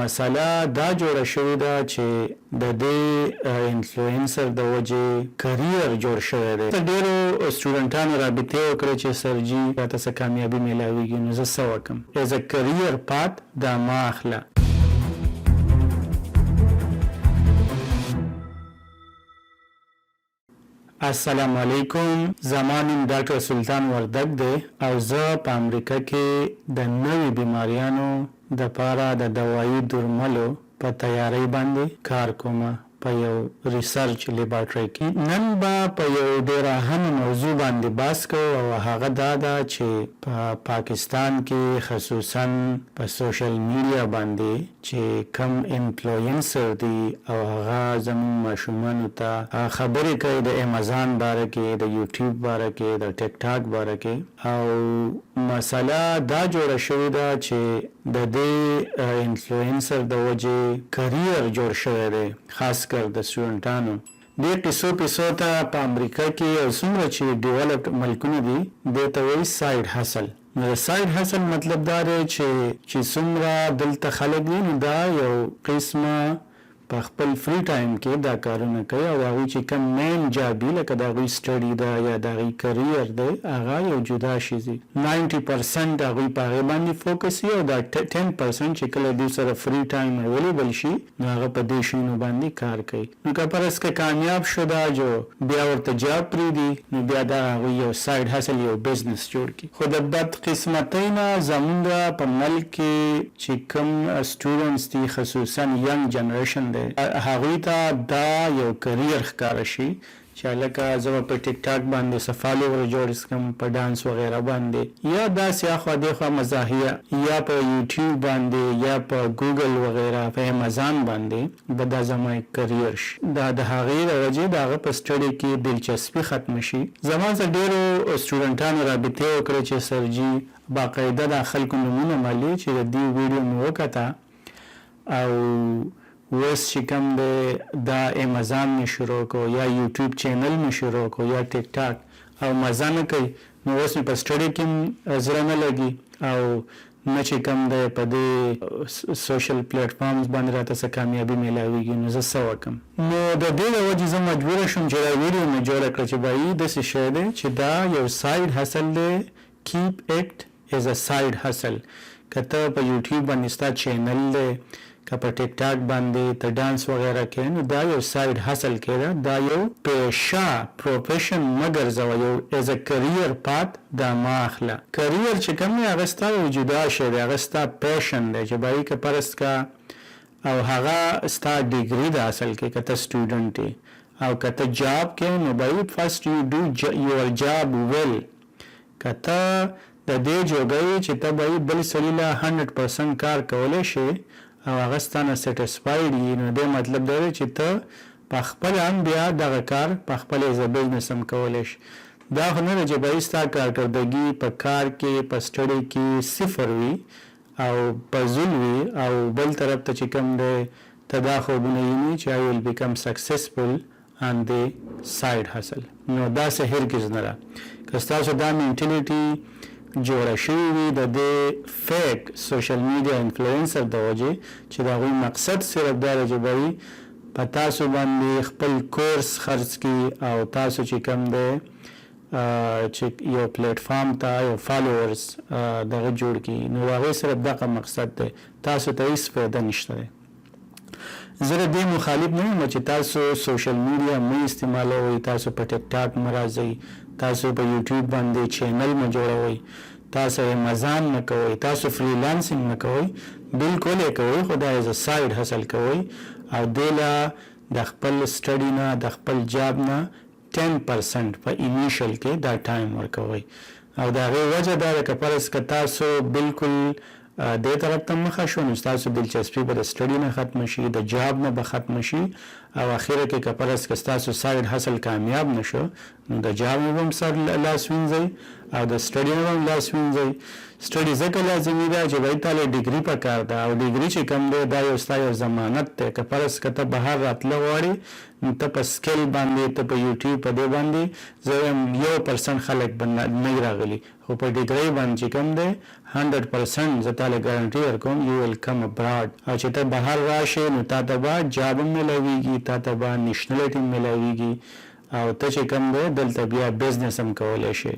مسله دا جوړه شوې ده چې د دې انفلوئنسر د وجې کریر جوړ شوی دی. ډېرو سټوډنټانو رابطې وکړې چې سرجي راته څه کامیابي میلاویږي، نو زه څه وکړم؟ ایز ا کریر پات دا ما اخله. السلام علیکم، زما نوم ډاکټر سلطان وردګ دی او زه په امریکا کې د نوې بیماریانو د پاره د دوایي درملو په تیاری باندې کار کوم په یو ریسرچ لیبارټری کې. نن به په یو ډېره اهمه موضوع باندې بحث کوو او هغه دا ده چې په پاکستان کې خصوصا په سوشل میډیا باندې چې کم انفلوئنسر دي او هغه زموږ ماشومانو ته خبرې کوي د امازان باره کې، د یوټیوب باره کې، د ټیک ټاک باره کې. او مسله دا جوړه شوې ده چې د دې انفلوئنسر د وجې کریر جوړ شوی دی، خاص کر د سټوډنټانو. دې قصو ته په امریکا کې او څومره چې ډیولپډ ملکونه دي دې ته وایي سایډ هسل. نو د سایډ هسل مطلب دا دی چې څومره دلته خلک دي نو دا یو قسمه په خپل فری ټایم کې دا کارونه کوي او هغوی چې کوم مین جاب وي لکه د هغوی سټډي ده یا د هغوی کریر دی هغه یو جدا شي دي. 90% هغوی په هغې باندې فوکس وي او دا 10% چې کله دوی سره فری ټایم اویلیبل شي نو هغه په دې شیانو باندې کار کوي. نو که پرس که کامیاب شو دا جو بیا ورته جاب پرېږدي نو بیا دا هغوی یو سایډ هسل یو بزنس جوړ کړي. خو د بدقسمتۍ نه زمونږ په ملک کې چې کوم سټوډنټس دي خصوصا ینګ جنریشن هغوی ته دا یو کریر ښکاره شي چې لکه زه په ټیک ټاک باندې څه فالوور جوړ کړم په ډانس وغیره باندې یا داسې اخوا دېخوا مزاحیه یا په یوټیوب باندې یا په ګوګل وغیره په امازان باندې به دا زما کریر شي. دا د هغې د وجې د هغه په سټډي کې دلچسپي ختمه شي. زما سره ډېرو سټوډنټانو رابطې وکړې چې سرجي باقاعده د خلکو نومونه معلومي چې د دې ویډیو مې وکته او اوس چې کوم دی دا امازان مې شروع کو یا یوټیوب چینل مې شروع کو یا ټیک ټاک او مزه نه کوي نو اوس مې په سټډي کې زړه نه لګي او نه چې کوم دی په دې سوشل پلیټفارمز باندې راته څه کامیابي میلاویږي نو زه څه وکړم؟ نو د دې د وجې زه مجبوره شوم چې دا ویډیو مې جوړه کړه چې بهایي داسې شی دی چې دا یو سایډ هسل دی. کیپ اټ ایز ا سایډ هسل. که ته په یوټیوب باندې ستا چینل دی که په ټیک ټاک باندې ته ډانس وغیره کوي نو دا یو سایډ هسل کېده، دا یو پیشه پروفیشن مه ګرځوه، یو ایز ا کریر پات دا مه اخله. کریر چې کوم دی هغه ستا یو جدا شی دی، هغه ستا پیشن دی چې بهایي که فرض که او هغه ستا ډیګري ده اصل کې که ته سټوډنټ یې او که ته جاب کوې نو بهایي فرسټ یو ډو یور جاب ویل. که ته د دې جوګه چې ته بهایي بل سړي له 100% کار کولی شي او هغه ستانه سیټسفاید وي نو دې مطلب دا دی چې ته په خپله هم بیا دغه کار په خپله ایز ا بزنس هم کولی شي. دا خو نه ده چې بهایي ستا کارکردګي په کار کې په سټډي کې صفر وي او په زول وي او بل طرف ته چې کوم دی ته دا خوبونه ویني چې I will become successful on the side hustle. نو داسې هرګز نه ده. که ستاسو دا مینټیلیټي جوړه شوې وي د دې فیک سوشل میډیا انفلوئنسر د وجې چې د هغوی مقصد صرف دا دی چې بهایي په تاسو باندې خپل کورس خرڅ کړي او تاسو چې کوم دی چې یو پلیټفارم ته یو فالوورز دغه جوړ کړي نو هغوی صرف دغه مقصد دی، تاسو ته هېڅ فایده نشته دی. زه د دې مخالف نه یم چې تاسو سوشل میډیا مه استعمالوئ، تاسو په ټیک ټاک مه راځئ، تاسو په یوټیوب باندې چینل مه جوړوئ، تاسو امازان نه کوئ، تاسو فریلانسینګ نه کوئ، بالکل یې کوئ خو دا ایز ا سایډ هسل کوئ او دې له د خپل سټډي نه د خپل جاب نه 10% په انیشل کې دا ټایم ورکوئ. او د هغې وجه دا ده که فرض که تاسو بالکل دې طرف ته مخه شو نو ستاسو دلچسپي به د سټډي نه ختمه شي، د جاب نه به ختمه شي او اخره کې که فرض که ستاسو سایډ هسل کامیاب نشو نو د جاب نه به هم سر لاس وینځئ او د سټډي نه به هم لاس وینځئ. سټډي ځکه لازمي ده چې باید تاله ډیګري پکار ده او ډیګري چې کوم دی دا یو ستا یو ضمانت دی. که فرض که ته بهر راتله غواړې نو ته په سکل باندې ته په یوټیوب په دې باندې زه یم 1% خلک به نه راغلي خو په ډیګرۍ باندې چې کوم دی 100% زه تاله ګارانټي ورکوم یو ویل کم ابراډ او چې ته بهر راشې نو تا ته به جاب هم ملاویږي تا ته به نیشنلټي هم ملاویږي او ته چې کوم دی دلته بیا بزنس هم کولی شي